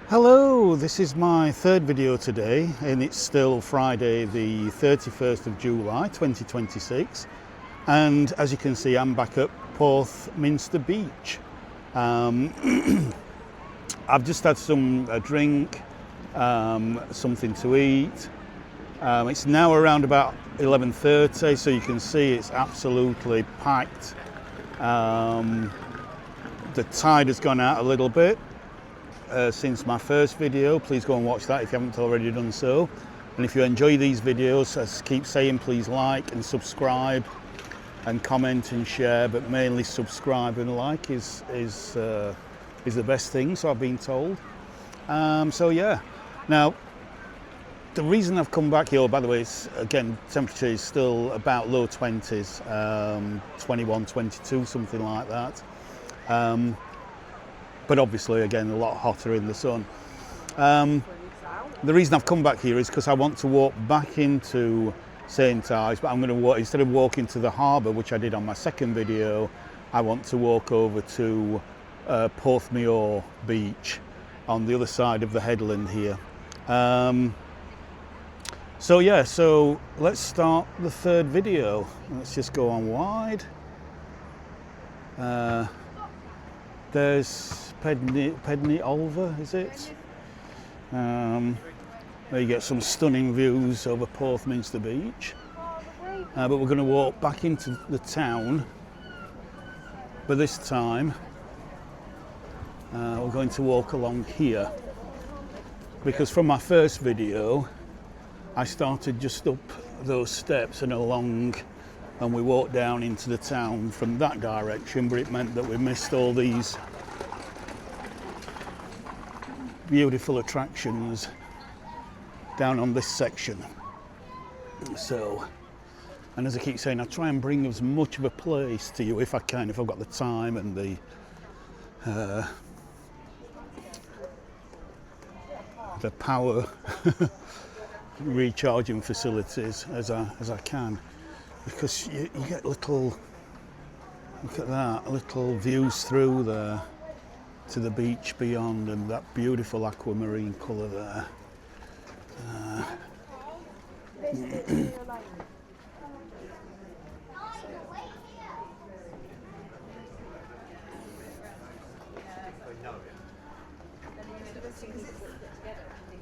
Hello, this is my third video today and it's still Friday the 31st of July 2026, and as you can see I'm back at Porthminster beach. I've just had a drink, something to eat. It's now around about 11:30, so you can see it's absolutely packed. The tide has gone out a little bit since my first video. Please go and watch that if you haven't already done so. And if you enjoy these videos, as I keep saying, please like and subscribe and comment and share, but mainly subscribe and like is the best thing, so I've been told. So yeah, now the reason I've come back here, by the way, is again, temperature is still about low 20s, 21, 22, something like that. But obviously, again, a lot hotter in the sun. The reason I've come back here is because I want to walk back into St Ives, but I'm going to walk, instead of walking to the harbour, which I did on my second video, I want to walk over to Porthminster beach on the other side of the headland here. So yeah, so let's start the third video. Let's just go on wide. There's Pedney Olver, is it? There you get some stunning views over Porthminster beach. But we're going to walk back into the town, but this time we're going to walk along here, because from my first video I started just up those steps and along, and we walked down into the town from that direction, but it meant that we missed all these beautiful attractions down on this section. So, and as I keep saying, I try and bring as much of a place to you if I can, if I've got the time and the power recharging facilities as I can, because you get little, look at that, little views through there to the beach beyond, and that beautiful aquamarine colour there.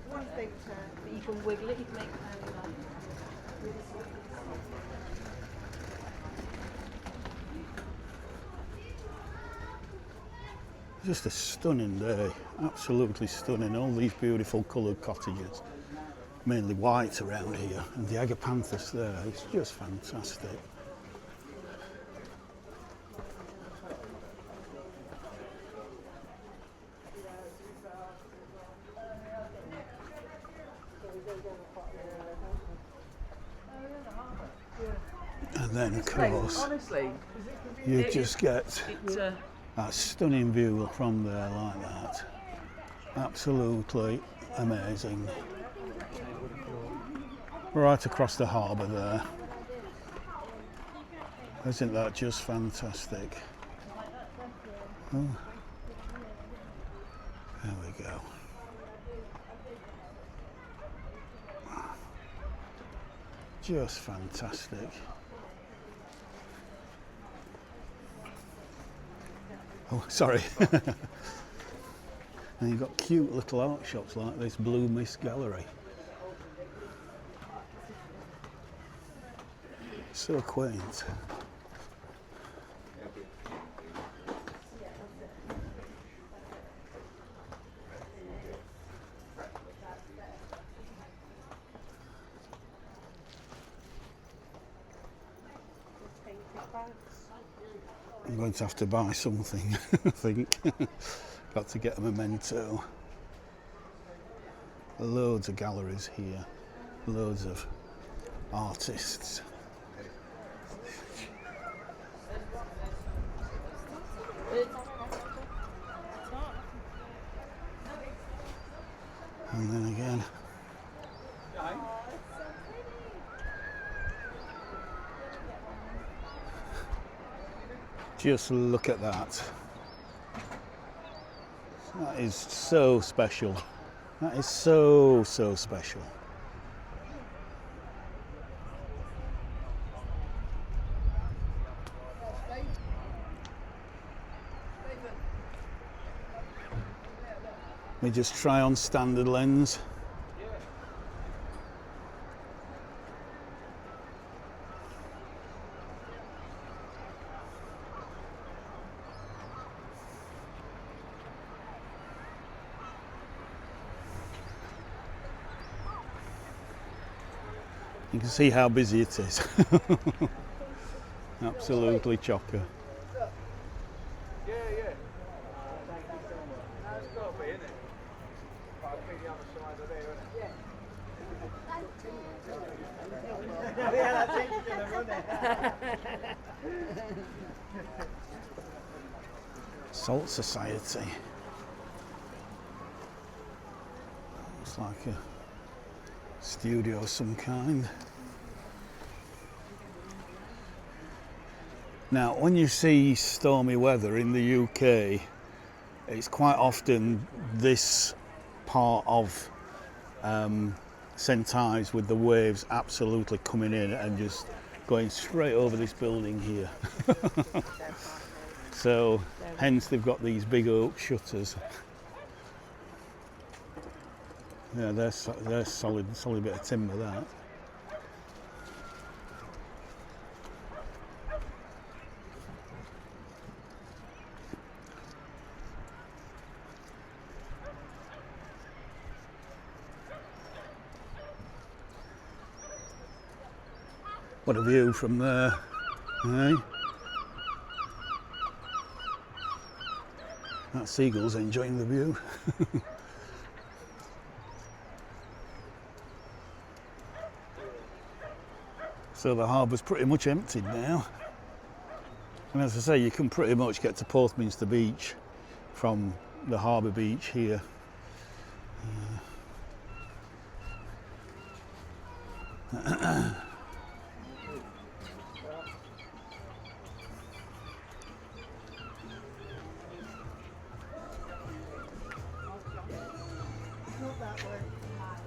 One thing you can wiggle it, you can make Just a stunning day, absolutely stunning. All these beautiful coloured cottages, mainly white around here, and the agapanthus there, it's just fantastic. And then of course, you just get that stunning view from there like that. Absolutely amazing. Right across the harbour there. Isn't that just fantastic? Oh. There we go. Just fantastic. Oh, sorry. And you've got cute little art shops like this Blue Mist Gallery. So quaint. I'm going to have to buy something, I think. Got to get a memento. Loads of galleries here, loads of artists. And then again, just look at that. That is so special. That is so, so special. We just try on standard lens. You can see how busy it is. Absolutely chocker. Yeah. Thank you so much. That's got to be, isn't it? But I think the other side of there, isn't it? Yeah, that's it. You're gonna run it. Salt Society. Looks like a studio of some kind. Now, when you see stormy weather in the UK, it's quite often this part of St Ives with the waves absolutely coming in and just going straight over this building here. So, hence they've got these big oak shutters. Yeah, they're solid bit of timber, that. What a view from there, eh? That seagull's enjoying the view. So the harbour's pretty much emptied now. And as I say, you can pretty much get to Porthminster beach from the harbour beach here.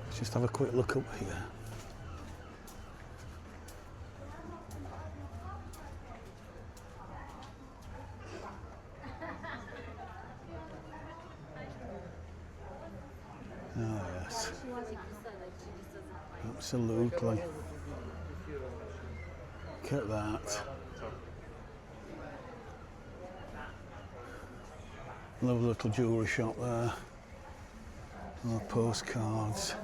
Let's just have a quick look up here. Oh yes, absolutely. Look at that. Lovely little jewellery shop there. More postcards.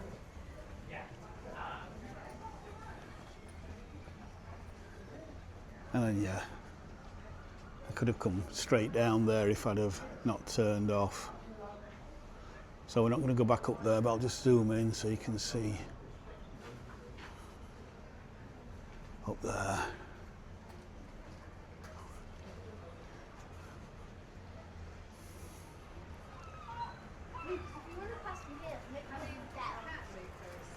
And then yeah, I could have come straight down there if I'd have not turned off. So we're not going to go back up there, but I'll just zoom in so you can see up there.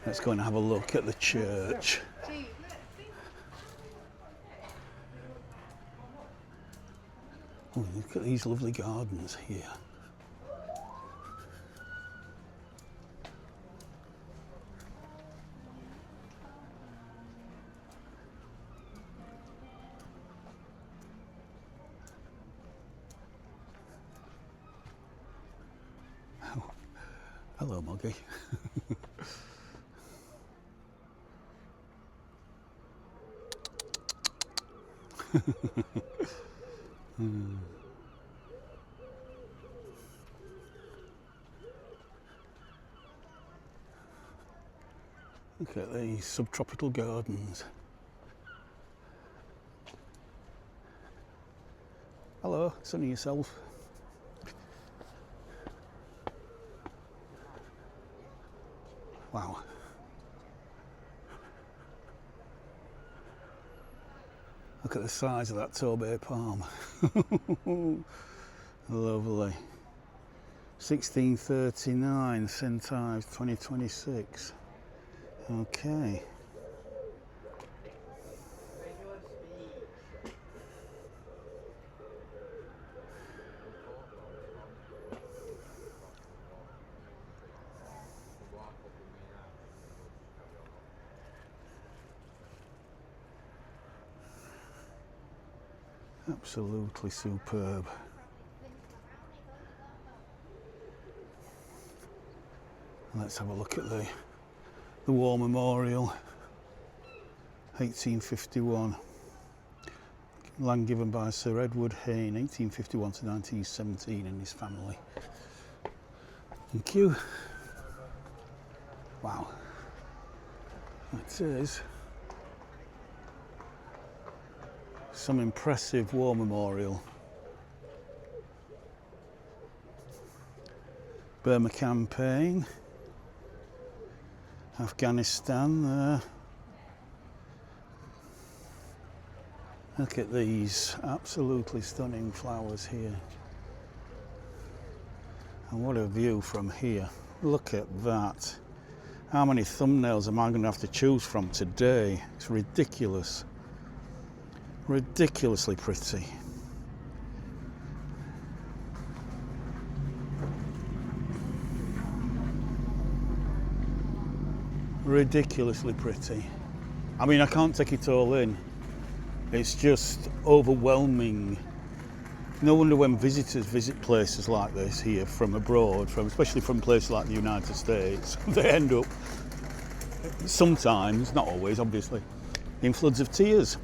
Let's go and have a look at the church. Oh, look at these lovely gardens here. Oh, hello, Moggy. Look at these subtropical gardens. Hello, sunny yourself. Wow. Look at the size of that Torbay palm. Lovely. 1639, St Ives, 2026. Okay. Absolutely superb. Let's have a look at the War Memorial, 1851. Land given by Sir Edward Hayne, 1851 to 1917, and his family. Thank you. Wow. It is some impressive war memorial. Burma campaign, Afghanistan there. Look at these absolutely stunning flowers here. And what a view from here. Look at that. How many thumbnails am I going to have to choose from today? It's ridiculous. Ridiculously pretty. Ridiculously pretty. I mean, I can't take it all in. It's just overwhelming. No wonder when visitors visit places like this here from abroad, especially from places like the United States, they end up sometimes, not always obviously, in floods of tears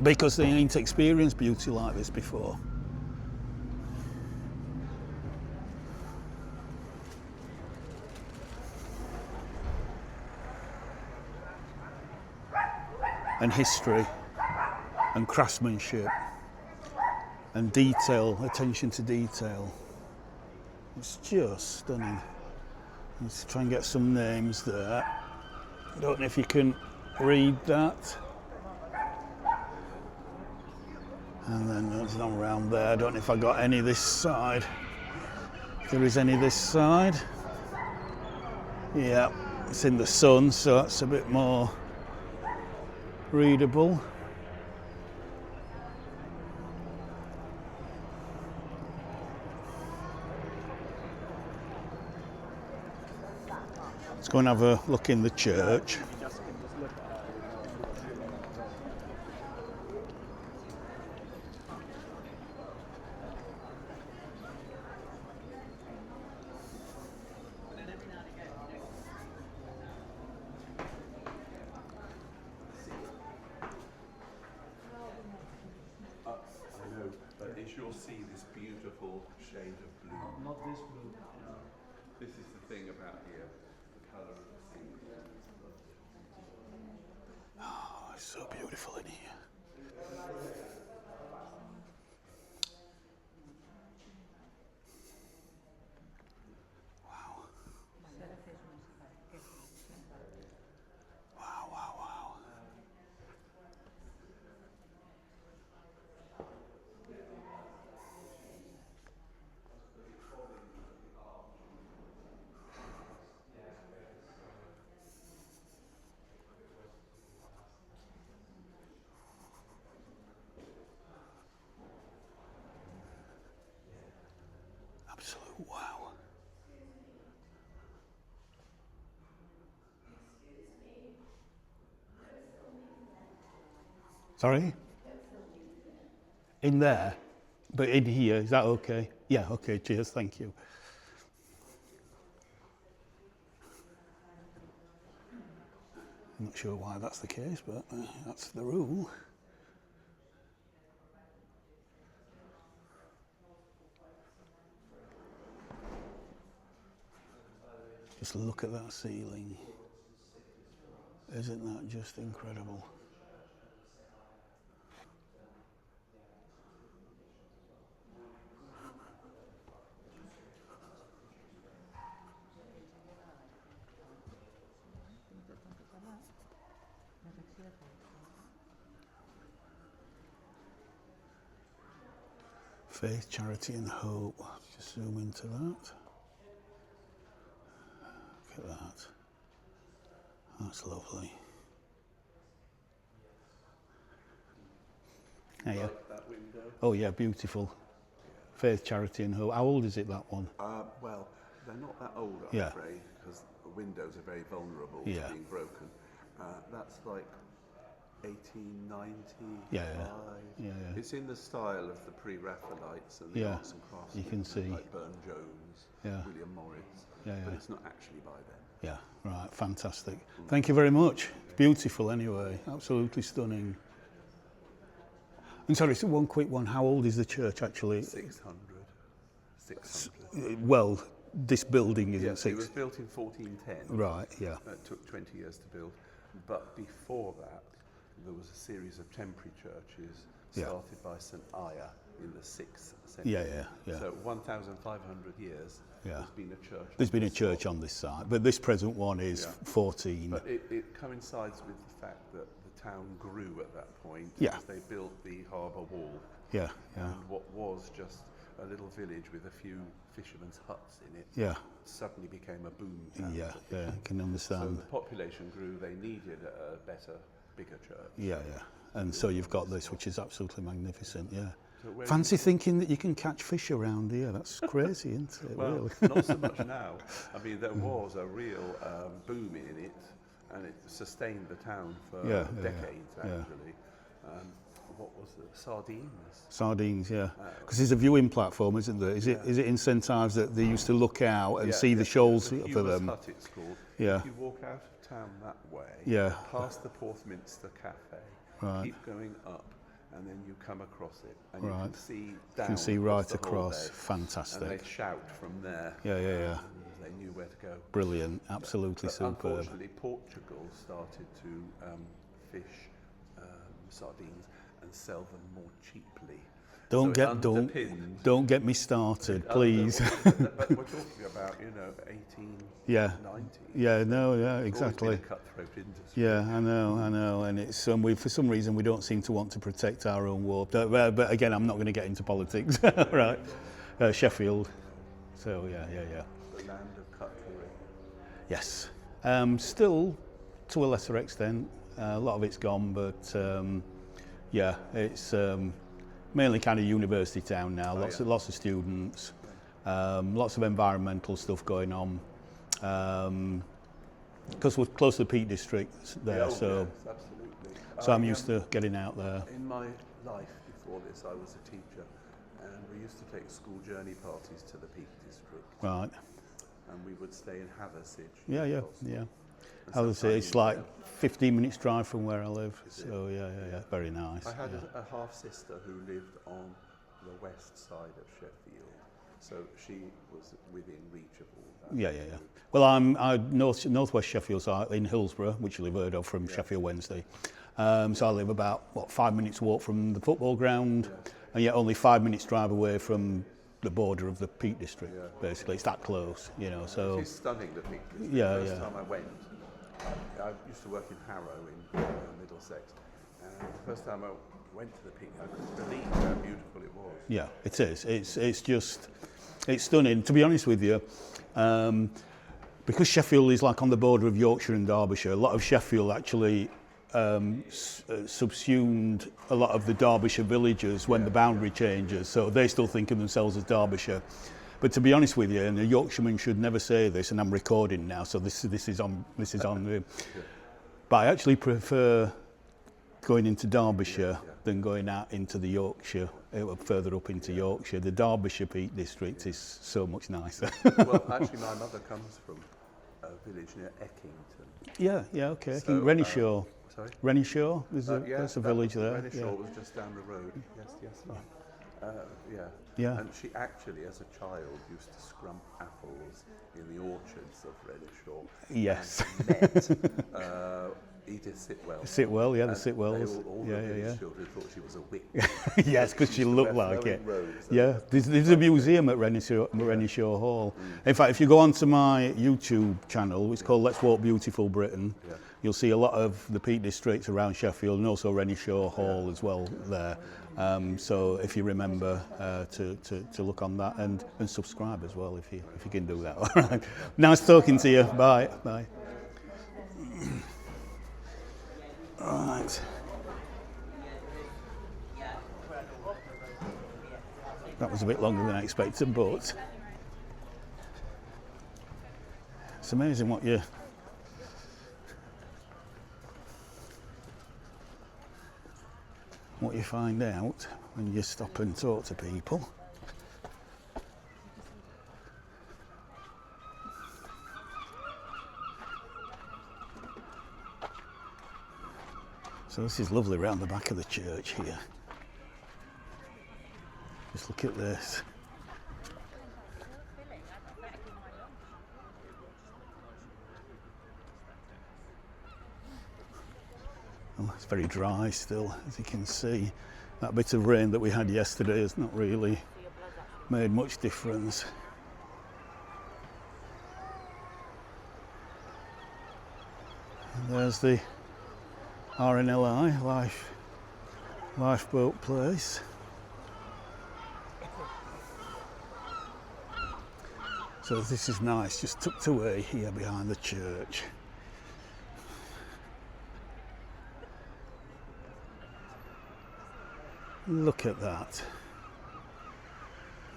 because they ain't experienced beauty like this before. And history and craftsmanship and detail, attention to detail. It's just stunning. Let's try and get some names there. I don't know if you can read that. And then there's none around there. I don't know if I got any this side. If there is any this side. Yeah, it's in the sun, so that's a bit more readable. Let's go and have a look in the church. I know, but as you'll see this beautiful shade of blue. Not this blue. This is the thing about here, the colour of the sea. Oh, it's so beautiful in here. Wow. Wow, wow, wow. Absolute wow. Sorry? In there? But in here, is that okay? Yeah, okay, cheers, thank you. I'm not sure why that's the case, but that's the rule. Just look at that ceiling. Isn't that just incredible? Faith, charity and hope. Just zoom into that. Look at that. That's lovely. Hey, yeah. Like that window? Oh yeah, beautiful. Faith, charity and hope. How old is it, that one? Well, they're not that old, I'm Yeah. afraid, because the windows are very vulnerable Yeah. to being broken. That's like 1895. Yeah, yeah. It's in the style of the pre-Raphaelites and the Yeah, arts and crafts. you can see. Like Burne-Jones, Yeah. William Morris. Yeah, But yeah. it's not actually by them. Yeah, right, fantastic. Thank you very much. Beautiful anyway, absolutely stunning. And sorry, so one quick one, how old is the church actually? 600. 600. Well, this building isn't Yes, it was six. built in 1410. Right, yeah. It took 20 years to build. But before that, there was a series of temporary churches Yeah. started by St Ives in the 6th century. Yeah. So 1,500 years Yeah. there's been a church. There's on been a this church spot. on this site, but this present one is Yeah. 14. But it coincides with the fact that the town grew at that point. Yeah. As they built the harbour wall. Yeah. And what was just a little village with a few fishermen's huts in it Yeah, suddenly became a boom town. yeah, I can So understand. the population grew, they needed a better, bigger church. Yeah. And so you've got this, which is absolutely magnificent, yeah. So where Fancy thinking that you can catch fish around here. That's crazy, isn't it, Well, really? not so much now. I mean, there was a real boom in it, and it sustained the town for decades, actually. What was it? Sardines? Sardines, yeah. Because there's a viewing platform, isn't there? Is it in St Ives that they used to look out and see the shoals the for them? Hut, it's called. Yeah. If you walk out of town that way, Yeah. past the Porthminster Cafe, Right. keep going up, and then you come across it, and you Right. can see You down can see right the whole across. day, Fantastic. and they shout from there. Yeah. And they knew where to go. Brilliant. Absolutely But superb. unfortunately, Portugal started to fish sardines and sell them more cheaply. Don't So it get underpinned- get me started, it please. But we're talking about 1890s. Yeah. No, yeah, Always exactly. been a cutthroat industry. Yeah, I know, and it's we for some reason we don't seem to want to protect our own water. But again, I'm not going to get into politics, right? Sheffield. So yeah. The land of cutlery. Yes. Still, to a lesser extent, a lot of it's gone, but yeah, it's mainly kind of university town now. Lots of students, lots of environmental stuff going on. Because we're close to the Peak District there, Yes, so absolutely. so I'm used to getting out there. In my life before this, I was a teacher, and we used to take school journey parties to the Peak District, Right. and we would stay in Hathersage. Yeah. And I would say sometimes, it's like 15 minutes drive from where I live. So yeah. Very nice. I had yeah. a half-sister who lived on the west side of Sheffield, so she was within reach of all that. Yeah. Well, I'm northwest Sheffield, so in Hillsborough, which you'll have heard of from Sheffield Wednesday. So I live about 5 minutes walk from the football ground, and yet only 5 minutes drive away from the border of the Peak District. Basically, it's that close, So It's stunning, the Peak District. Yeah, the first yeah. time I went, I used to work in Harrow in Middlesex, and the first time I went to the Peak, I couldn't believe how beautiful it was. yeah, it is. It's stunning. To be honest with you, because Sheffield is like on the border of Yorkshire and Derbyshire, a lot of Sheffield actually subsumed a lot of the Derbyshire villages when the boundary changes, so they still think of themselves as Derbyshire. But to be honest with you, and a Yorkshireman should never say this, and I'm recording now, so this is on. But I actually prefer going into Derbyshire than going out into the Yorkshire, further up into Yorkshire. The Derbyshire Peak District is so much nicer. Well, actually, my mother comes from a village near Eckington. yeah, okay. So, Rennishaw. Sorry? Rennishaw, there's a village there. Rennishaw was just down the road. Yes. Yeah. And she actually, as a child, used to scrump apples in the orchards of Rennishaw. Yes. And met Edith Sitwell. Sitwell, the And Sitwells. They all Yeah. the village children thought she was a witch. Yes, because she used to looked wear like it. flowing robes. Yeah, there's a museum at Rennishaw Hall. In fact, if you go onto my YouTube channel, it's called Let's Walk Beautiful Britain, you'll see a lot of the Peak Districts around Sheffield and also Rennishaw Hall as well there. So if you remember to look on that and subscribe as well if you can do that. All right. Nice talking to you. Bye. Right. That was a bit longer than I expected, but it's amazing what find out when you stop and talk to people. So this is lovely round the back of the church here. Just look at this. Oh, it's very dry still, as you can see. That bit of rain that we had yesterday has not really made much difference. And there's the RNLI, lifeboat place. So this is nice, just tucked away here behind the church. Look at that.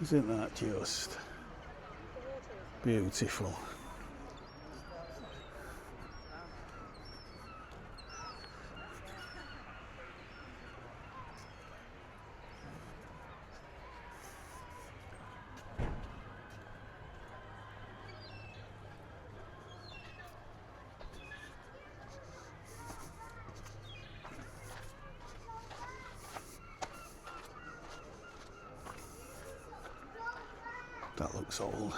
Isn't that just beautiful? That looks old.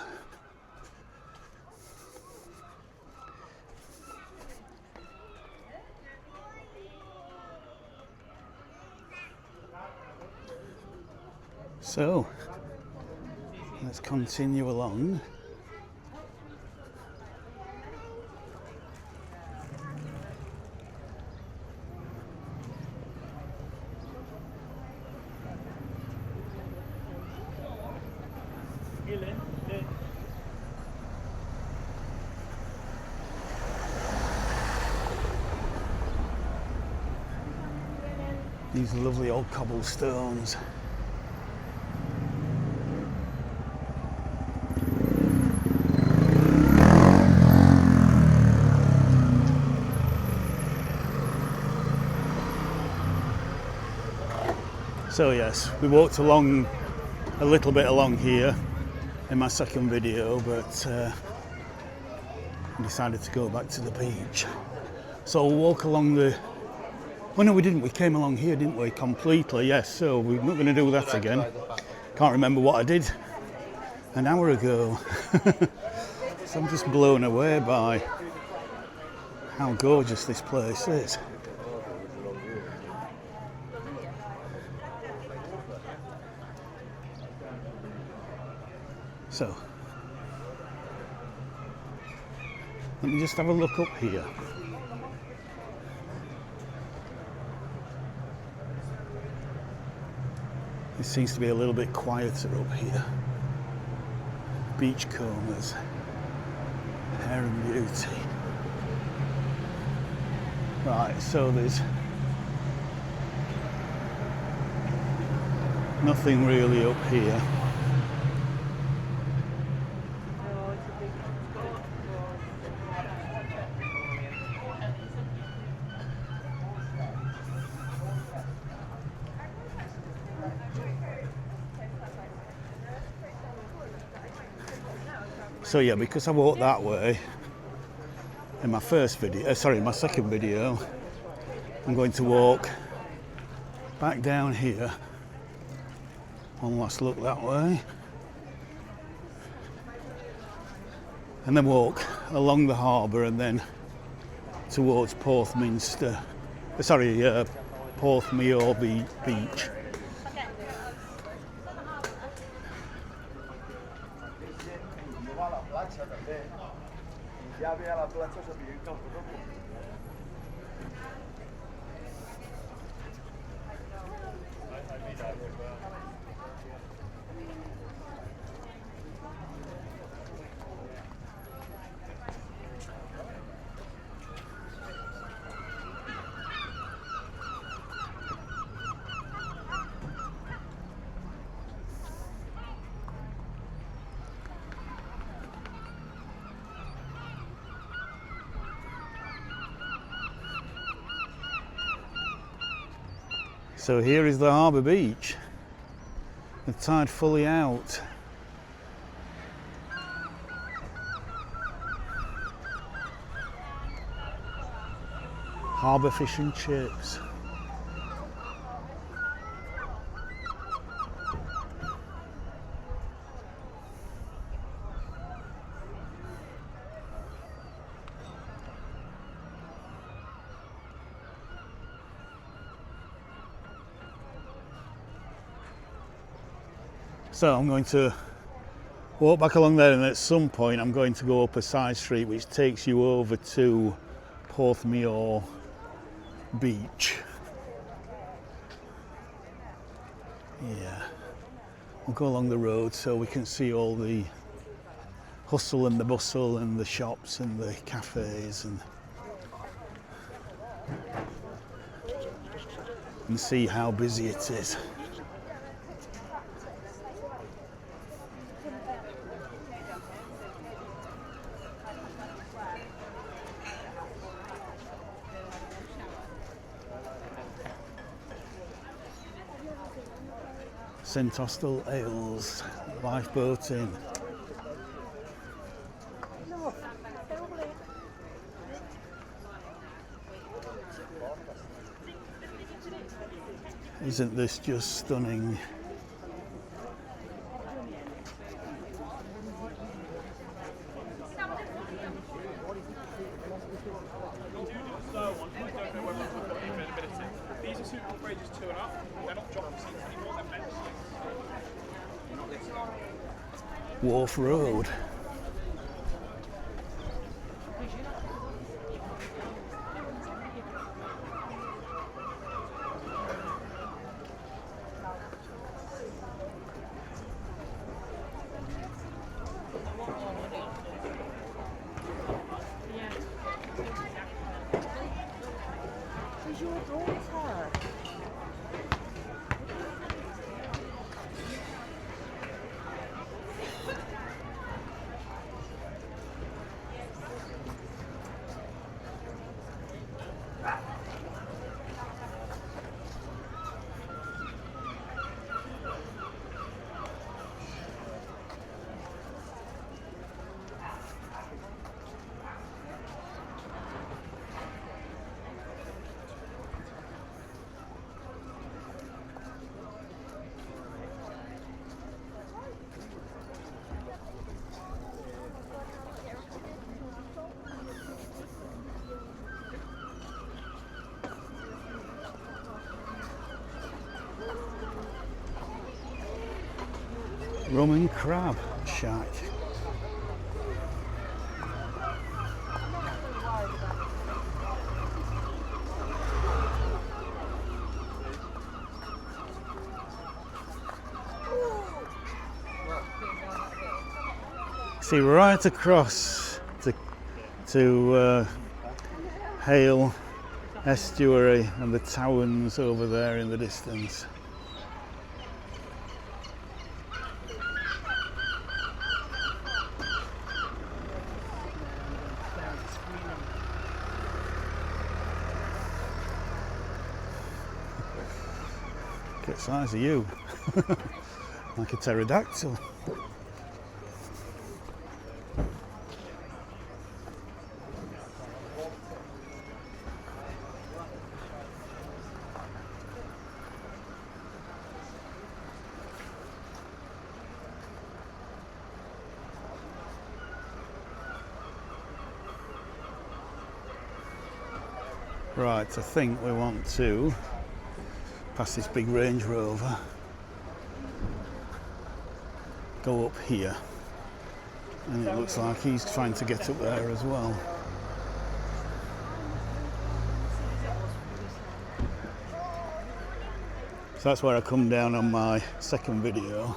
So, let's continue along. These lovely old cobblestones. So yes, we walked along a little bit along here in my second video, but decided to go back to the beach. So we'll walk along the... Oh no, we didn't. We came along here, didn't we? Completely, yes. So we're not going to do that again. Can't remember what I did an hour ago. So I'm just blown away by how gorgeous this place is. So, let me just have a look up here. It seems to be a little bit quieter up here. Beachcombers, hair and beauty. Right, so there's nothing really up here. So yeah, because I walked that way in my first video, my second video, I'm going to walk back down here. One last look that way. And then walk along the harbour and then towards Porthminster. Porthmeor Beach. So here is the harbour beach. The tide fully out. Harbour fish and chips. So I'm going to walk back along there, and at some point I'm going to go up a side street which takes you over to Porthminster beach. Yeah, we'll go along the road so we can see all the hustle and the bustle and the shops and the cafes and see how busy it is. St Ives, lifeboating. Isn't this just stunning? These are suitable for ages 2 and up. They're not jockey seats anymore, they're bench seats. Wharf Road. Is your daughter? Rum and crab shack. See, right across to Hale Estuary and the Towns over there in the distance. Get the size of you, like a pterodactyl. Right, I think we want to pass this big Range Rover, go up here, and it looks like he's trying to get up there as well. So that's where I come down on my second video.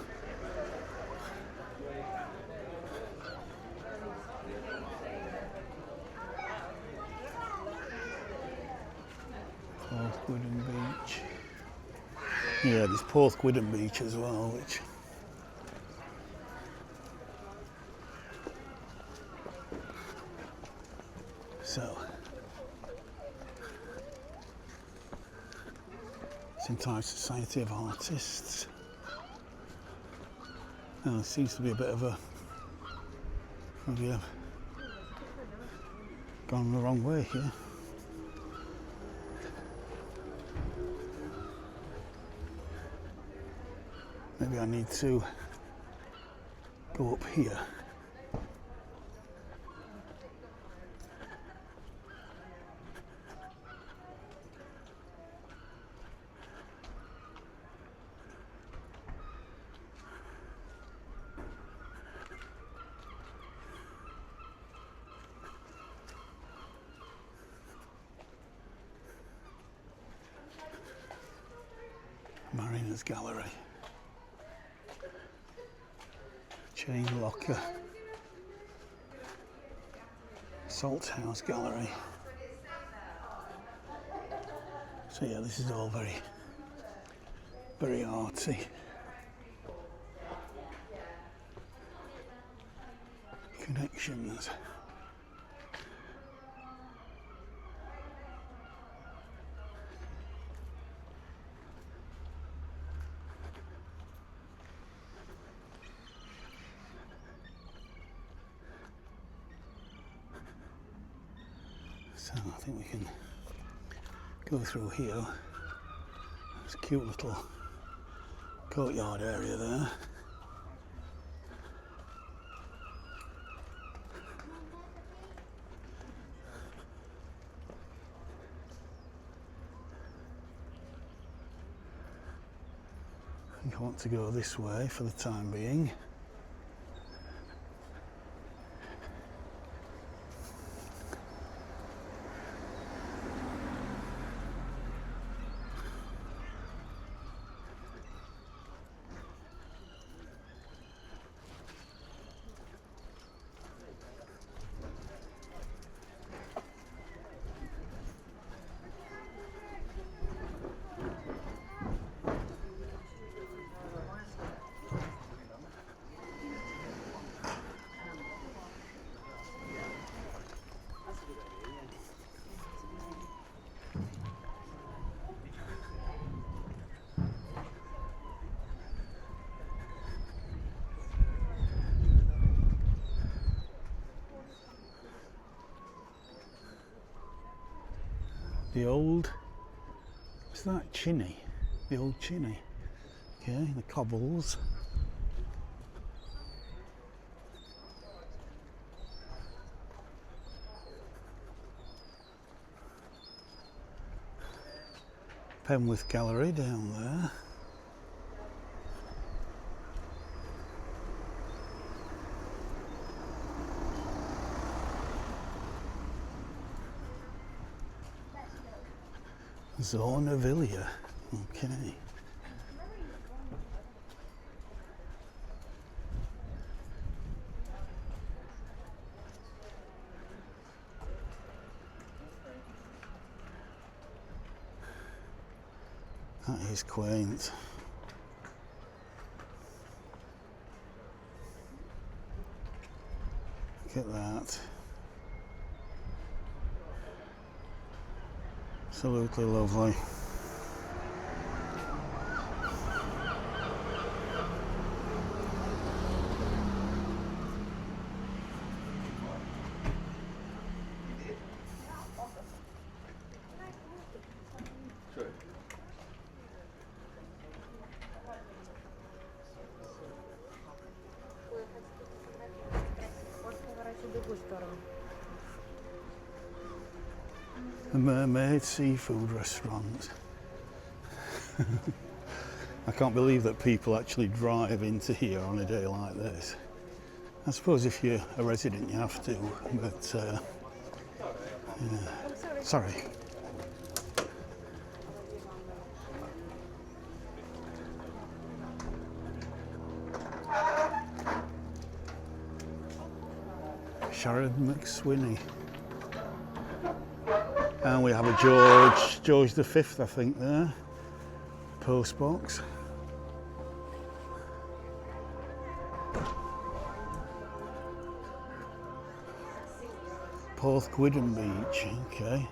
Porthgwidden Beach. Yeah, there's Porthgwidden Beach as well, which St Ives Society of Artists. Now, there seems to be a bit of a, maybe I've gone the wrong way here. Maybe I need to go up here. Mariner's Gallery. Chain Locker. Salt House Gallery. So yeah, this is all very, very arty. Connections. So I think we can go through here. There's a cute little courtyard area there. I think I want to go this way for the time being. The old, what's that, chinny? The old chinny. Okay, the cobbles. Penwith Gallery down there. Zona Villa. Okay. That is quaint. Look at that. Absolutely lovely. The Mermaid Seafood Restaurant. I can't believe that people actually drive into here on a day like this. I suppose if you're a resident you have to, but yeah. Sorry. Sharon McSwinney. And we have a George V, I think, there. Post box. Porthgwidden Beach, okay.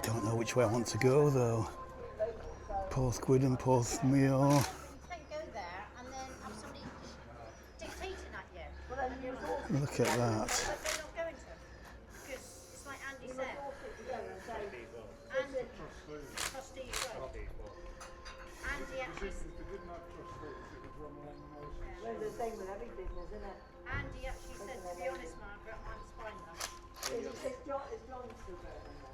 I don't know which way I want to go though. Porthgwidden, Porthmere. You can't go there and then have somebody dictating at you. Look at that. But they're not going to. Because it's like Andy said. And trustees, right. Andy actually Well, the same with every business, isn't it? Andy actually said, to be honest, Margaret, I'm fine now. It's John's still better than that.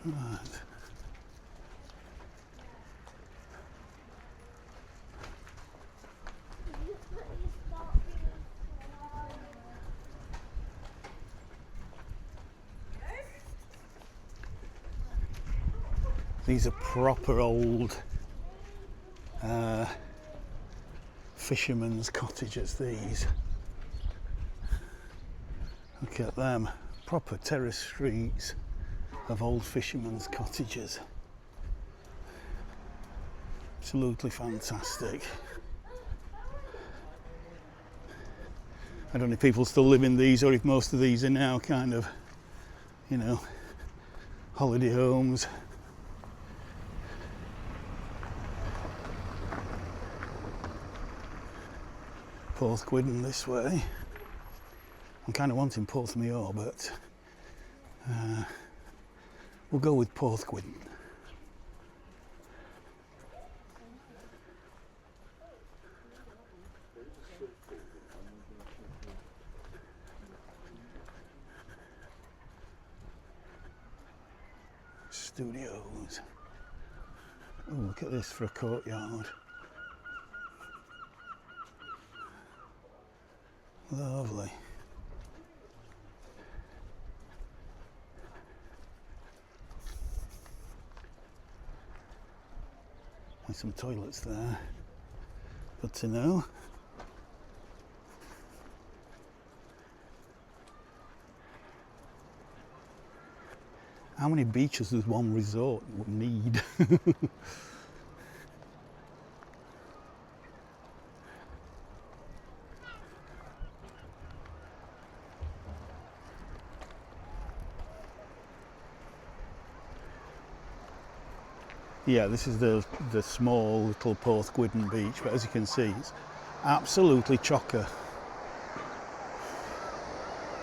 Right. These are proper old fishermen's cottages, these. Look at them, proper terrace streets of old fishermen's cottages. Absolutely fantastic. I don't know if people still live in these or if most of these are now kind of, you know, holiday homes. Porthgwidden this way. I'm kind of wanting Porthmere, but we'll go with Porthgwidden. Studios. Oh, look at this for a courtyard. Lovely. And some toilets there. Good to know. How many beaches does one resort need? Yeah, this is the small little Porthgwidden beach, but as you can see, it's absolutely chocker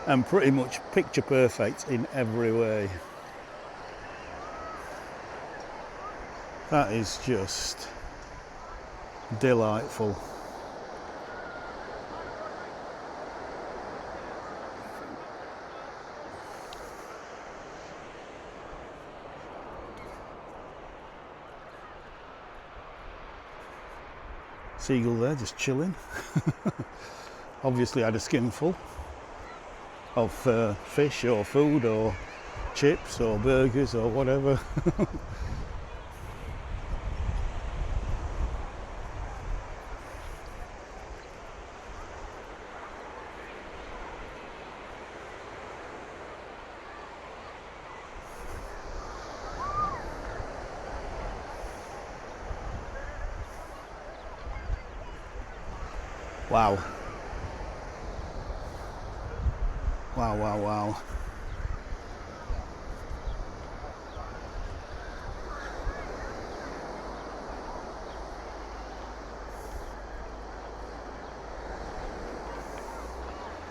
and pretty much picture perfect in every way. That is just delightful. Seagull there, just chilling. Obviously had a skinful of fish or food or chips or burgers or whatever. Wow. Wow, wow, wow.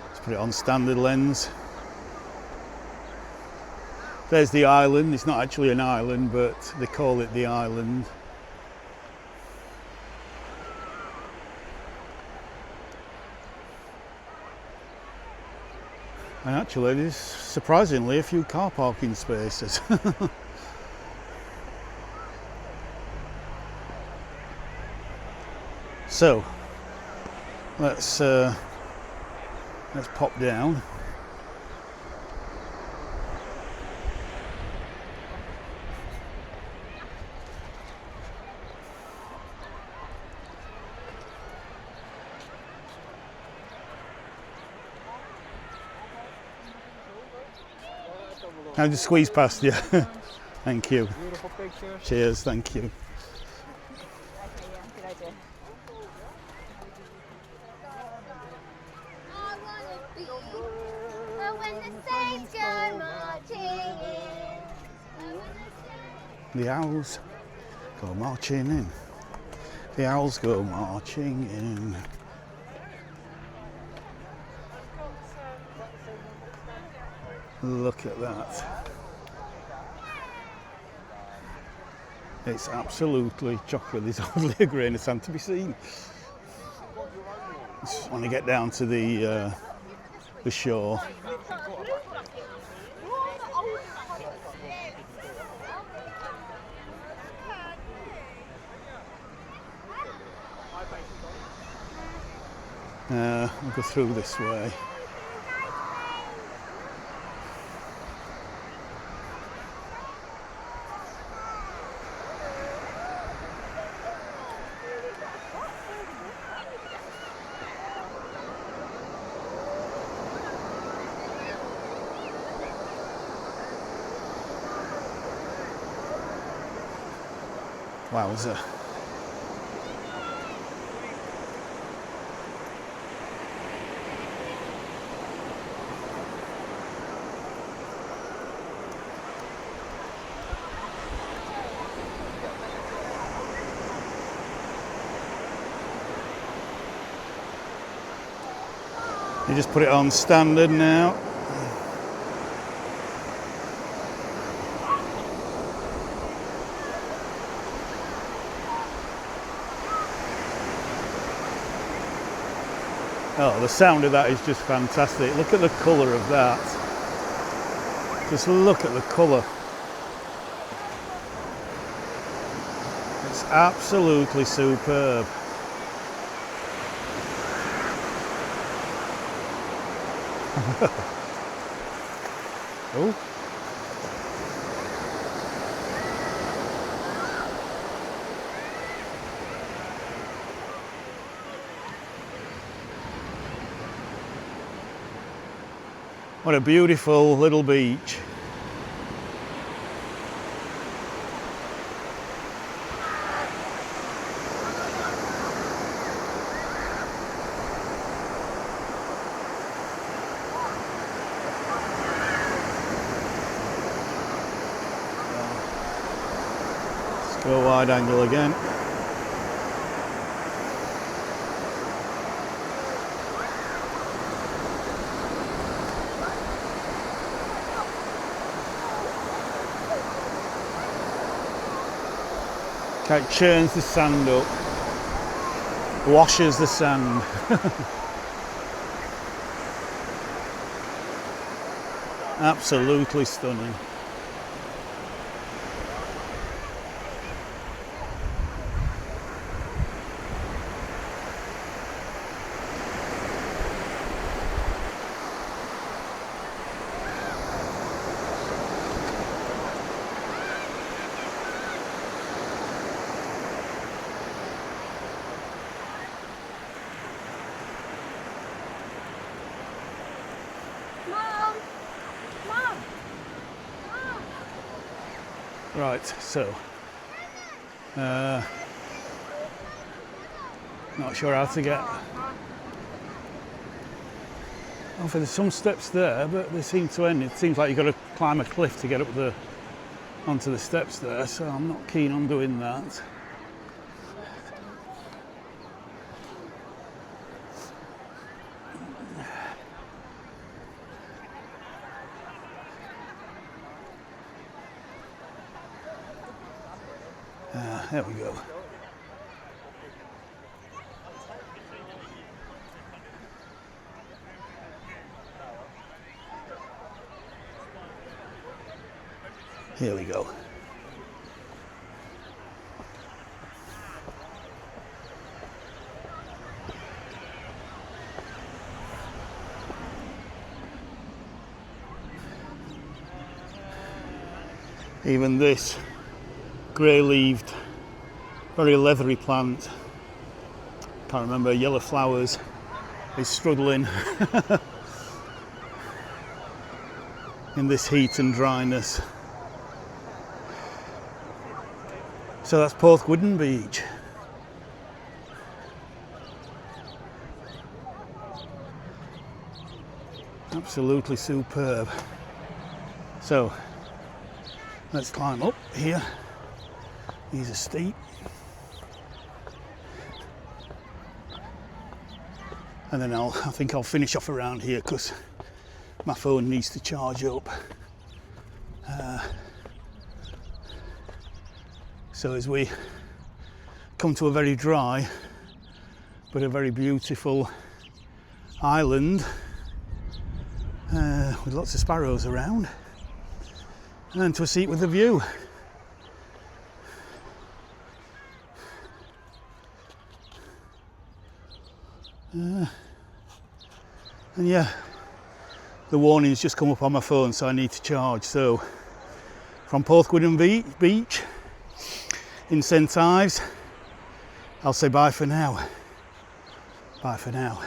Let's put it on standard lens. There's the island. It's not actually an island, but they call it the island. And actually there's surprisingly a few car parking spaces. So let's pop down. I'll just squeeze past you. Thank you. Beautiful picture. Cheers, thank you. Okay, yeah, good idea. I wanna be when the saints go marching in. The owls go marching in. The owls go marching in. Look at that. It's absolutely chocolate. There's hardly a grain of sand to be seen. Just want to get down to the shore. I'll go through this way. Wowza. You just put it on standard now. Oh, the sound of that is just fantastic. Look at the colour of that. Just look at the colour. It's absolutely superb. Oh. What a beautiful little beach. Let's go wide angle again. It churns the sand up, washes the sand. Absolutely stunning. Right, so not sure how to get. Oh, there's some steps there, but they seem to end. It seems like you've got to climb a cliff to get up onto the steps there. So I'm not keen on doing that. There we go. Here we go. Even this grey-leaved, very leathery plant, can't remember, yellow flowers, is struggling in this heat and dryness. So that's Porthgwidden Beach. Absolutely superb. So let's climb up here. These are steep. And then I think I'll finish off around here because my phone needs to charge up. So as we come to a very dry but a very beautiful island with lots of sparrows around, and to a seat with a view. And yeah, the warning's just come up on my phone, so I need to charge. So from Porthgwidden Beach in St Ives, I'll say bye for now. Bye for now.